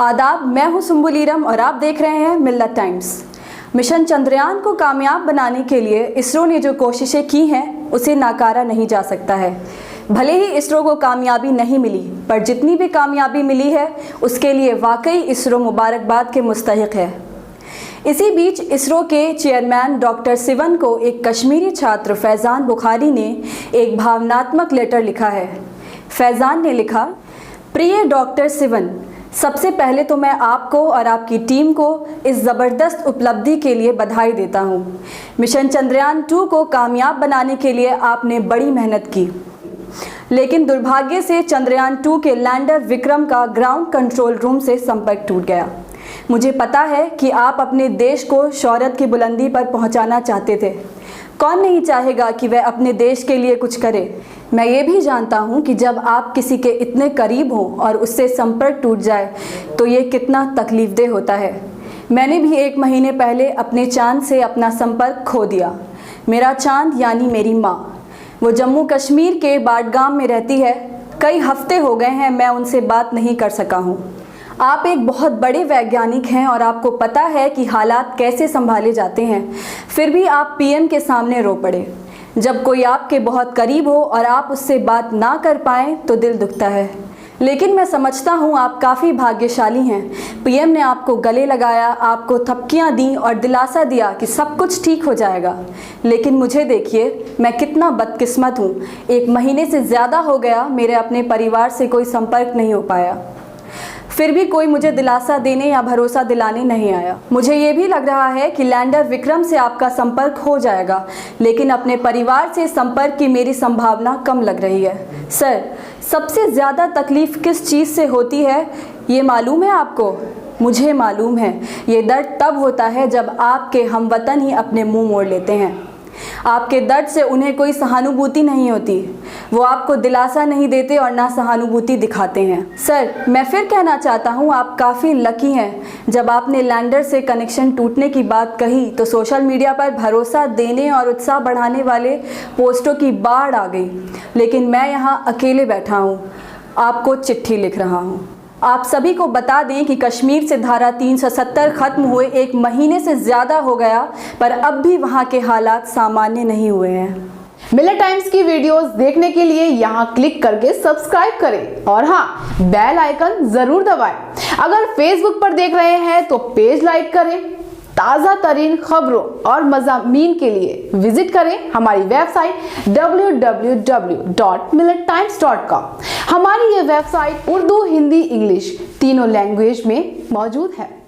आदाब, मैं हूं सुम्बुल ईरम और आप देख रहे हैं मिल्लत टाइम्स। मिशन चंद्रयान को कामयाब बनाने के लिए इसरो ने जो कोशिशें की हैं उसे नकारा नहीं जा सकता है। भले ही इसरो को कामयाबी नहीं मिली, पर जितनी भी कामयाबी मिली है उसके लिए वाकई इसरो मुबारकबाद के मुस्तहिक है। इसी बीच इसरो के चेयरमैन डॉक्टर सिवन को एक कश्मीरी छात्र फैज़ान बुखारी ने एक भावनात्मक लेटर लिखा है। फैज़ान ने लिखा, प्रिय डॉक्टर सिवन, सबसे पहले तो मैं आपको और आपकी टीम को इस ज़बरदस्त उपलब्धि के लिए बधाई देता हूं। मिशन चंद्रयान 2 को कामयाब बनाने के लिए आपने बड़ी मेहनत की, लेकिन दुर्भाग्य से चंद्रयान 2 के लैंडर विक्रम का ग्राउंड कंट्रोल रूम से संपर्क टूट गया। मुझे पता है कि आप अपने देश को शौहरत की बुलंदी पर पहुंचाना चाहते थे। कौन नहीं चाहेगा कि वह अपने देश के लिए कुछ करे। मैं ये भी जानता हूँ कि जब आप किसी के इतने करीब हों और उससे संपर्क टूट जाए तो ये कितना तकलीफदेह होता है। मैंने भी 1 महीने पहले अपने चांद से अपना संपर्क खो दिया। मेरा चांद यानी मेरी माँ, वो जम्मू कश्मीर के बाडगाम में रहती है। कई हफ्ते हो गए हैं मैं उनसे बात नहीं कर सका हूँ। आप एक बहुत बड़े वैज्ञानिक हैं और आपको पता है कि हालात कैसे संभाले जाते हैं, फिर भी आप पीएम के सामने रो पड़े। जब कोई आपके बहुत करीब हो और आप उससे बात ना कर पाएँ तो दिल दुखता है, लेकिन मैं समझता हूँ आप काफ़ी भाग्यशाली हैं। पीएम ने आपको गले लगाया, आपको थपकियाँ दी और दिलासा दिया कि सब कुछ ठीक हो जाएगा। लेकिन मुझे देखिए, मैं कितना बदकिस्मत हूँ। 1 महीने से ज़्यादा हो गया मेरे अपने परिवार से कोई संपर्क नहीं हो पाया, फिर भी कोई मुझे दिलासा देने या भरोसा दिलाने नहीं आया। मुझे ये भी लग रहा है कि लैंडर विक्रम से आपका संपर्क हो जाएगा, लेकिन अपने परिवार से संपर्क की मेरी संभावना कम लग रही है। सर, सबसे ज़्यादा तकलीफ़ किस चीज़ से होती है ये मालूम है आपको? मुझे मालूम है। ये दर्द तब होता है जब आपके हमवतन ही अपने मुँह मोड़ लेते हैं। आपके दर्द से उन्हें कोई सहानुभूति नहीं होती, वो आपको दिलासा नहीं देते और ना सहानुभूति दिखाते हैं। सर, मैं फिर कहना चाहता हूँ, आप काफ़ी लकी हैं। जब आपने लैंडर से कनेक्शन टूटने की बात कही तो सोशल मीडिया पर भरोसा देने और उत्साह बढ़ाने वाले पोस्टों की बाढ़ आ गई, लेकिन मैं यहाँ अकेले बैठा हूँ, आपको चिट्ठी लिख रहा हूँ। आप सभी को बता दें कि कश्मीर से धारा 370 खत्म हुए 1 महीने से ज़्यादा हो गया, पर अब भी वहाँ के हालात सामान्य नहीं हुए हैं। मिल्लत टाइम्स की वीडियोस देखने के लिए यहाँ क्लिक करके सब्सक्राइब करें और हाँ, बेल आइकन जरूर दबाएं। अगर फेसबुक पर देख रहे हैं तो पेज लाइक करें। ताज़ा तरीन खबरों और मज़ामीन के लिए विजिट करें हमारी वेबसाइट www.millettimes.com। हमारी ये वेबसाइट उर्दू, हिंदी, इंग्लिश तीनों लैंग्वेज में मौजूद है।